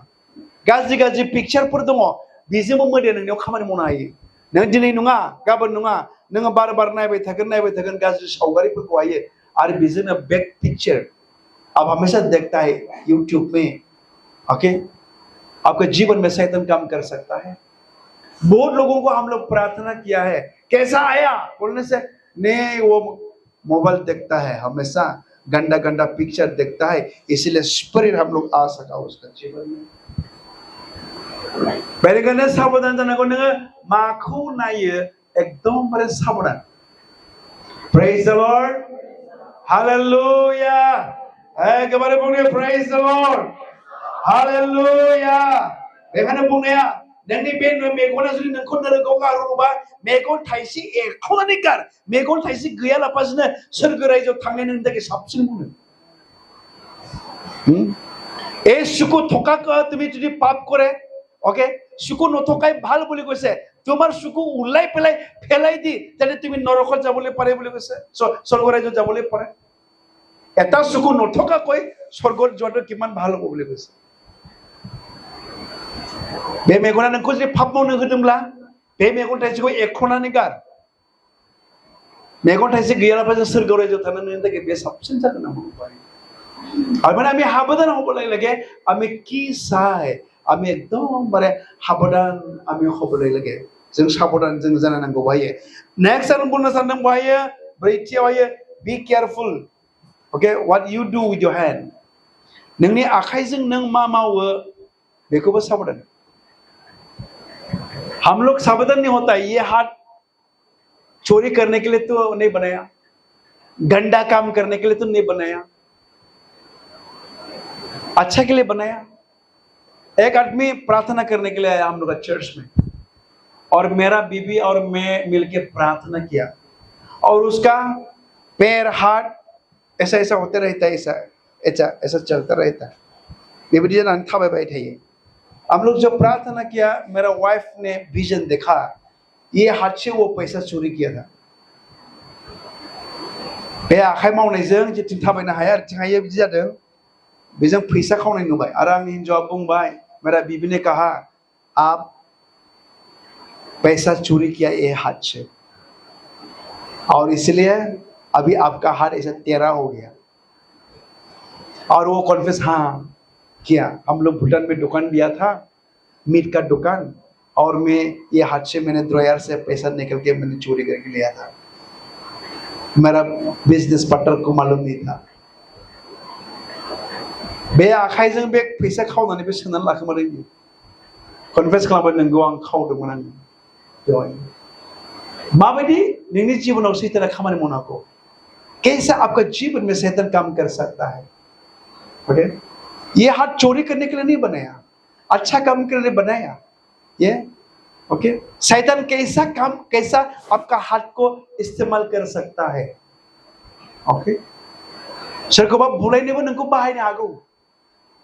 गाज्रि गाज्रि पिक्चारफोर दङ, बेजोंबो मोदाया नोंनियाव खामानि मावनो हायो। नों दिनै नङा गाबोन नङा, नोङो बार बार नायबाय थागोन गाज्रि सावगारिफोरखौ हायो। और बेजोंनो बैक पिक्चर आप हमेशा देखता है यूट्यूब में। ओके, आपके जीवन में शैतान काम कर सकता है। बहुत लोगों को हम लोग प्रार्थना किया है, कैसा आया बोलने से नहीं, वो मोबाइल देखता है, हमेशा गंदा गंदा पिक्चर देखता है, इसलिए स्पिरिट हम लोग आ सका उसका जीवन में। पहले कहने सावधान जाना को नोङो माखौ नायो एकदम बारे सावधान। Praise the Lord, hallelujah. एकेबारे बुंनो प्रेज द लॉर्ड, हालेलुया। बेखायनो बुंनाया नोंनि बे मेगना जुदि नोंखौ नोरगौ गारोबा, मेगन थाइसे एरख'नानै गार। मेगन थाइसे गैयालाबासिनो सोरगो रायजोआव थांनाय नोंनि थाखाय साबसिन बुङो। এই চুকু থকাক তুমি যদি পাপ করে, ওকে, চুকু নথকাই ভাল বুলি কৈছে। তোমাৰ চুকু উলাই পেলাই দি যাতে তুমি নৰকত যাবলৈ পাৰে বুলি কৈছে, স্বৰ্গ ৰাজ্যত যাবলৈ পাৰে। এটা চুকু নথকাকৈ স্বৰ্গত যোৱাটো কিমান ভাল হ'ব বুলি কৈছে। बे मेगना नोंखौ जुदि पाप मावनो होदोंब्ला, बे मेगन थाइसेखौ एरख'नानै गार। मेगन थाइसे गैयालाबा जों सोरगोआव रायजोआव थानो नोंनि थाखाय बे साबसिन जागोन नामा? আর মানে আমি সাবধান হব লাগে। আমি কি চাই, আমি একদমবারে সাবধান আমি হবলৈ লাগে। जों साबधान जों जानो नांगौ बायो। नेक्स्ट आं बुंनो सानदों बायो, ब्रैथियावहाय be careful. Okay, what you do with your hand, नोंनि आखाइजों नों मा मावो बेखौबो साबधान। हम लोग सावधान नहीं होता। ये हाथ चोरी करने के लिए तो नहीं बनाया, गंदा काम करने के लिए तो नहीं बनाया, अच्छा के लिए बनाया। एक आदमी प्रार्थना करने के लिए आया हम लोग चर्च में, और मेरा बीबी और मैं मिलकर प्रार्थना किया, और उसका पैर हाथ ऐसा ऐसा होते रहता है, ऐसा ऐसा ऐसा चलता रहता है। बेबायदि जानानै थाबायबाय थायो। हम लोग जब प्रार्थना किया, मेरा वाइफ ने विजन देखा, ये हाथ से वो पैसा चोरी किया था। बे आखाइ मावनायजों जेथिं थाबायनो हाया आथिं हायै बिदि जादों, बेजों फैसा खावनाय नुबाय। आरो आंनि हिन्जावआ बुंबाय, मेरा बीबी ने कहा आप पैसा चोरी किया ये हाथ से, और इसलिए अभी आपका हाथ ऐसा टेढ़ा हो गया। और वो कॉन्फेस हाँ किया, हम लोग भूटान में दुकान दिया था, मीट का दुकान, और मैं ये हाथ से मैंने ड्रॉयर से पैसा निकल के मैंने चोरी करके लिया था। मेरा बिजनेस पार्टनर को मालूम नहीं था। बे आखाइजों बे फैसा खावनानै बे सोनानै लाखोमादों बियो। कन्फेस खालामबाय, नंगौ आं खावदोंमोन आङो बेवहाय। माबायदि नोंनि जीवनाव सैताना खामानि मावनो हागौ? कैसे आपका जीवन में शैतान काम कर सकता है? ओके, ये हाथ चोरी करने के लिए नहीं बनाया, अच्छा काम करने के लिए बनाया ये। ओके, शैतान कैसा आपका हाथ को इस्तेमाल कर सकता है? ओके, सोरखौबा बुलायनोबो नोंखौ बाहायनो हागौ।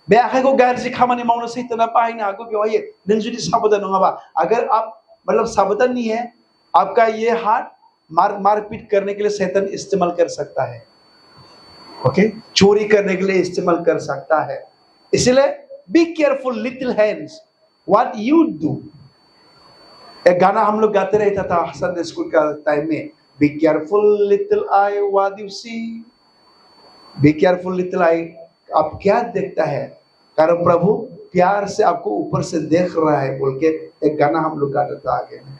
बे आखाइखौ गाज्रि खामानि मावनो सैताना बाहायनो हागौ बेवहाय, नों जुदि साबधान नङाबा। अगर आप मतलब सावधान नहीं है, आपका ये हाथ मारपीट करने के लिए शैतान इस्तेमाल कर सकता है। ओके, चोरी करने के लिए इस्तेमाल कर सकता है। इसलिए be careful little hands, what you do. एक गाना हम लोग गाते रहता था संडे स्कूल का टाइम में, be careful little eye what you see. Be careful little eye, आप क्या देखता है, कारण प्रभु प्यार से आपको ऊपर से देख रहा है बोल के एक गाना हम लोग गाते था आगे में।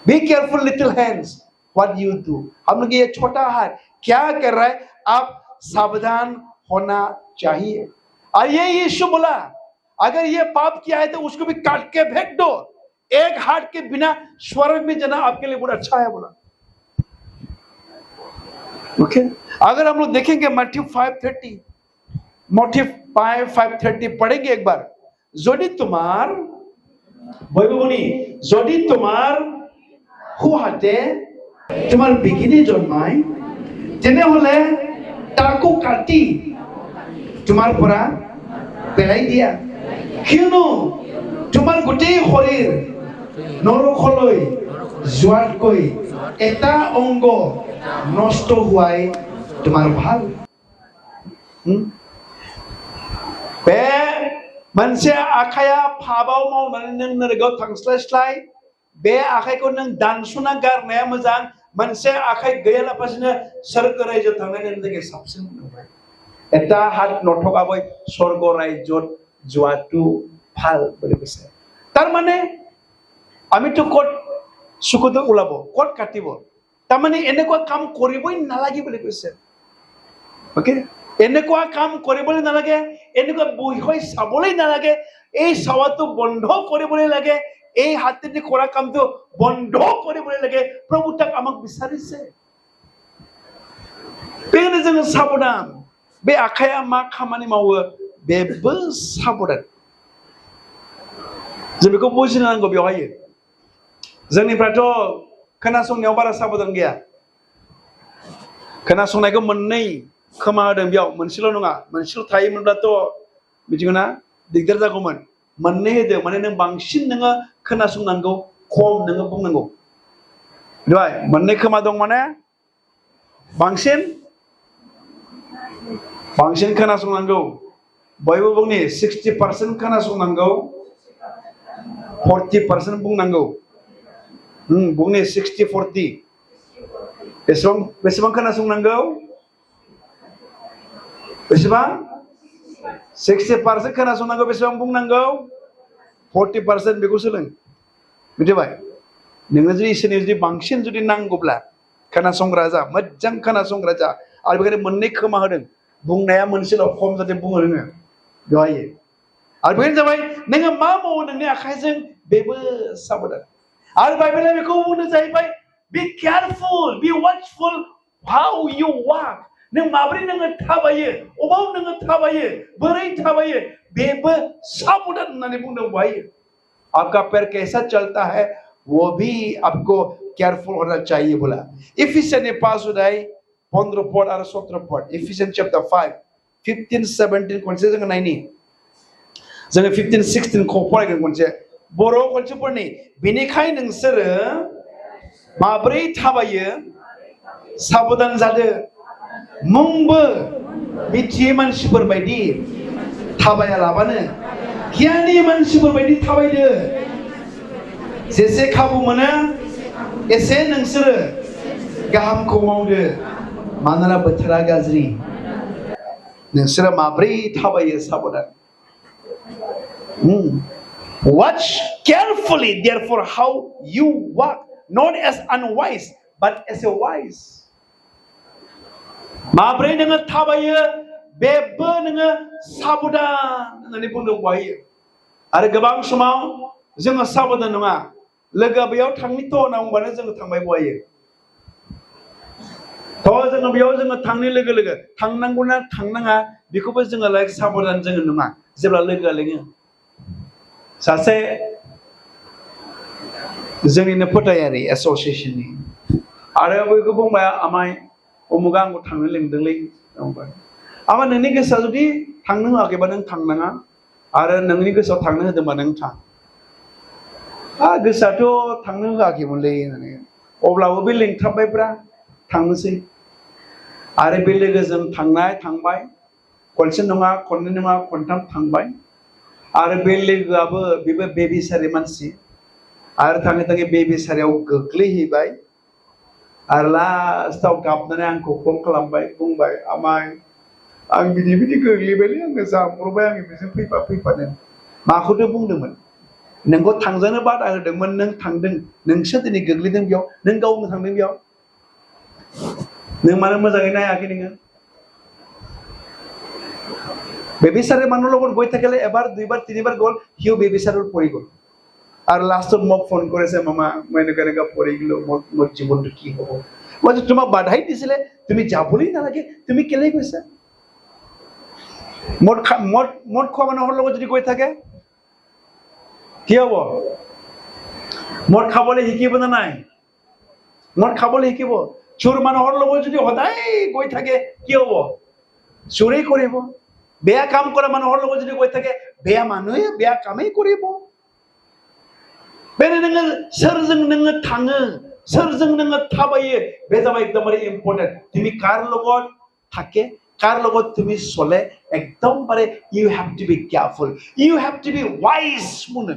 Be careful little hands what you do. हम लोग ये छोटा हाथ क्या कर रहा है, आप सावधान होना चाहिए। और ये यीशु बोला, अगर ये पाप किया है तो उसको भी काट के फेंक दो। एक हाथ के बिना स्वर्ग में जाना आपके लिए बहुत अच्छा है बोला। ओके, अगर हम लोग देखेंगे मत्थी 5:30, मत्थी 5:30 पढ़ेंगे एक बार। যদি তোমার বৈভবনী, যদি তোমার সোঁহাতে তোমার বিঘিনি জন্মায়, তেনেহলে তাকো কাটি তোমাৰ পৰা পেলাই দিয়া, কিয়নো তোমাৰ গোটেই শৰীৰ নৰকলৈ যোৱাতকৈ এটা অংগ নষ্ট হোৱাই তোমাৰ ভাল। बे मोनसे आखाइया फाबाव मावनानै नों नरकआव थांस्लायस्लाय बे आखाइखौ नों दानस'ना गारनाया मोजां। मोनसे आखाइ गैयालाबासिनो स्वर्ग रायजोआव थांनानै नों थाखाय साबसिन नुबाय। এটা হাত নথকাকৈ স্বৰ্গ ৰাজ্যত যোৱাটো ভাল বুলি কৈছে। তাৰ মানে আমিতো ক'ত চকুটো ওলাব, ক'ত কাটিব, তাৰমানে এনেকুৱা কাম কৰিবই নালাগে বুলি কৈছে। ওকে, এনেকুৱা কাম কৰিবলৈ নালাগে, এনেকুৱা বহি চাবলৈ নালাগে, এই চাৱাটো বন্ধ কৰিবলৈ লাগে, এই হাতেদি কৰা কামটো বন্ধ কৰিবলৈ লাগে। প্ৰভু তাক আমাক বিচাৰিছে। बेखायनो जोङो साबधान। बे आखाइया मा खामानि मावो बेबो साबधान। जों बेखौ बुजिनो नांगौ। बेवहाय जोंनिफ्राथ' खोनासंनायाव बारा साबधान गैया। खोनासंनायखौ मोननै खोमा होदों, बेयाव मोनसेल' नङा। मोनसेल' थायोमोनब्लाथ' बिदिखौना दिगदार जागौमोन। मोननै होदों, माने नों बांसिन नोङो खोनासंनांगौ, खम नोङो बुंनांगौ। बेवहाय मोननै खोमा दं, माने बांसिन खोनासंनांगौ। बयबो बुंनि 60% खोनासंनांगौ, 40% बुंनांगौ। बुंनि 60-40 बेसेबां खोनासंनांगौ, बेसेबां 60% खोनासंनांगौ, बेसेबां बुंनांगौ 40% बेखौ सोलों। मिथिबाय? नोङो जुदि इसोरनि जुदि बांसिन जुदि नांगौब्ला खोनासंग्रा जा, मोजां खोनासंग्रा जा। आरो बेखायनो मोननै खोमा होदों, बुंनाया मोनसेल', खम जाहाथे बुङो रोङो बेवहाय। आरो बेनो जाबाय नोङो मा मावो नोंनि आखाइजों बेबो साबधान। आरो बाइबेला बेखौ बुंनो जाहैबाय, be careful, be watchful how you walk. नों माबोरै नोङो थाबायो, अबाव नोङो थाबायो, बोरै थाबायो, बेबो साबधान होननानै बुंदों बेवहाय। आपका पैर कैसा चलता है वो भी आपको केयरफुल होना चाहिए बोला। इफिसियन पास होदाय 15 पद आरो 17 पद। इफिसियन चैप्टर 5 15-17 खनसे जोङो नायनि। जोङो 15-16 खौ फरायगोन खनसे बर' खनसेफोरनि बेनिखायनो नोंसोरो माब्रै थाबायो साबधान जादो मुंबो मिथियै मानसिफोर बायदि थाबायालाबानो गियानि मानसिफोर बायदि थाबायदो जेसे खाबु मोनो एसे नोंसोरो गाहामखौ मावदो मानोना बोथोरा गाज्रि नोंसोरो माब्रै थाबायो साबधान Watch carefully therefore how you walk not as unwise but as a wise माब्रै नोङो थाबायो बेबो नोङो साबधान होननानै बुंदों बायो आरो गोबां समाव जोङो साबधान नङा लोगोआ बेयाव थांनिथ' होनना बुंबानो जोङो थांबाय बायो थ' जोङो बेयाव जोङो थांनो लोगो लोगो थांनांगौना थांनाङा बेखौबो जोङो लाइक साबधान जोङो नङा जेब्ला लोगोआ लिङो सासे जोंनिनो फोथायारि एस'सिएशननि आरो बयबो बुंबाय आमाय उमुगा आंखौ थांनो लिंदोंलै बुंबाय आमा नोंनि गोसोआ जुदि थांनो होआखैबा नों थांनाङा आरो नोंनि गोसोआव थांनो होदोंबा नों थां गोसोआथ' थांनो होआखैमोनलै होननानै अब्लाबो बे लिंथाबबायब्रा थांनोसै आरो बे लोगोजों थांबाय खनसे नङा खननै नङा खनथाम थांबाय आरो बे लोगोआबो बेबो बेबिसारि मानसि आरो थाङै थाङै बेबिसारियाव गोग्लैहैबाय आरो लास्टआव गाबनानै आंखौ फन खालामबाय बुंबाय आमाय आं बिदि बिदि गोग्लैबायलै आङो जाब्रबाय आङो बेजों फैफानो माखौथो बुंदोंमोन नोंखौ थांजानो बादा होदोंमोन नों थांदों नोंसो दिनै गोग्लैदों बेयाव नों गावनो थांदों बेयाव नों मानो मोजाङै नायाखै नोङो बेबिচারে মানুহৰ লগত গৈ থাকিলে এবাৰ দুইবাৰ তিনিবাৰ গ'ল সিও বেবিচাৰৰ পৰি গ'ল আৰু লাষ্টত মোক ফোন কৰিছে মামা মই এনেকা পৰি গ'লো মোৰ জীৱনটো কি হ'ব মই যে তোমাক বাধাই দিছিলে তুমি যাবলৈ নালাগে তুমি কেলে গৈছা মদ খোৱা মানুহৰ লগত যদি গৈ থাকে কি হ'ব মদ খাবলৈ শিকিব না নাই মদ খাবলৈ শিকিব চোৰ মানুহৰ লগত যদি সদায় গৈ থাকে কি হ'ব চুৰি কৰিব বেয়া কাম কৰা মানুহৰ লগত যদি গৈ থাকে বেয়া মানুহে বেয়া কামেই কৰিব बेनो नोङो सोरजों नोङो थाङो सोरजों नोङो थाबायो बे जाबाय एकदमबारे इम्पर्टेन्ट তুমি কাৰ লগত থাকে কাৰ লগত তুমি চলে একদমবাৰে you have to be careful you have to be wise মুনে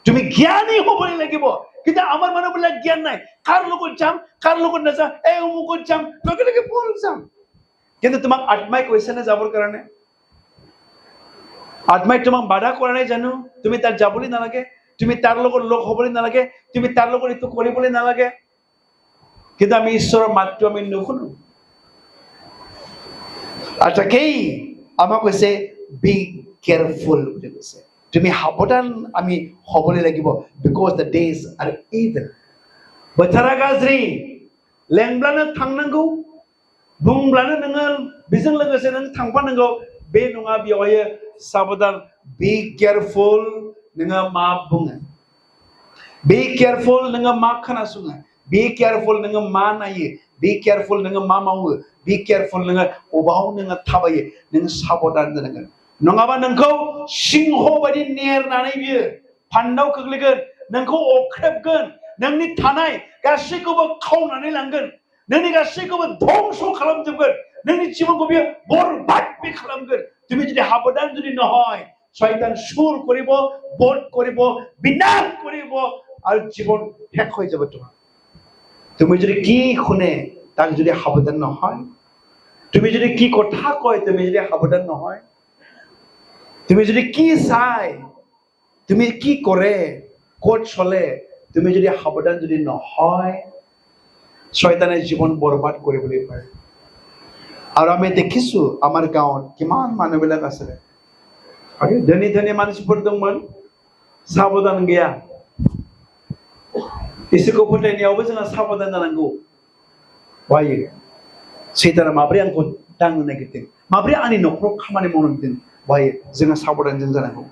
তুমি জ্ঞানী হ'বই লাগিব কিন্তু আমাৰ মানুহবিলাক জ্ঞান নাই কাৰ লগত যাম কাৰ লগত নাযাম এই অমুকত যাম লগে লগে বল যাম কিন্তু তোমাক আত্মাই কৈছে না যাবৰ কাৰণে আত্মাই তোমাক বাধা কৰা নাই জানো তুমি তাত যাবলৈ নালাগে তুমি তাৰ লগত লগ হ'বলৈ নালাগে তুমি তাৰ লগত ইটো কৰিবলৈ নালাগে কিন্তু আমি ঈশ্বৰৰ মাতটো আমি নুশুনো আটাকেই আমাক কৈছে বি কেয়াৰফুল বুলি কৈছে তুমি সাৱধান আমি হ'বলৈ লাগিব because the days R evil बोथोरा गाज्रि लेंब्लानो थांनांगौ बुंब्लानो नोङो बेजों लोगोसे नों थांफानांगौ बे नङा बेवहाय साबधान बी केयारफुल नोङो मा बुङो बी केयारफुल नोङो मा खोनासङो बी केयारफुल नोङो मा नायो बी केयारफुल नोङो मा मावो बी केयारफुल नोङो अबाव नोङो थाबायो नों साबधान जानांगोन नङाबा नोंखौ सिंह बायदि नेरनानै बियो फान्दाव खोख्लैगोन नोंखौ अख्रेबगोन नोंनि थानाय गासैखौबो खावनानै लांगोन नोंनि गासैखौबो ध्वंस खालामजोबगोन नोंनि जीवनखौ बियो बरबाद खालामगोन তুমি যদি সাবধান যদি নহয় শয়তান সুর করিব বধ করিব বিনাশ করিব আর জীবন শেষ হয়ে যাবে তোমার তুমি যদি কি শুনে তাক যদি সাবধান নহয় তুমি যদি কি কথা কয় তুমি যদি সাবধান নহয় তুমি যদি কি চাই তুমি কি কৰে ক'ত চলে তুমি যদি সাবধান যদি নহয় শয়তানে জীবন বরবাদ কৰিবলৈ পাৰে আৰু আমি দেখিছো আমাৰ গাঁৱত কিমান মানুহবিলাক আছে আরে ধনী ধনী मानसिफोर दंमोन साबधान गैया इसोरखौ फोथायनायावबो जोंहा साबधान जानांगौ बायो सैताना माब्रै आंखौ दांनो नागिरदों माब्रै आंनि न'खराव खामानि मावनो नागिरदों बायो जोंहा साबधान जानांगौ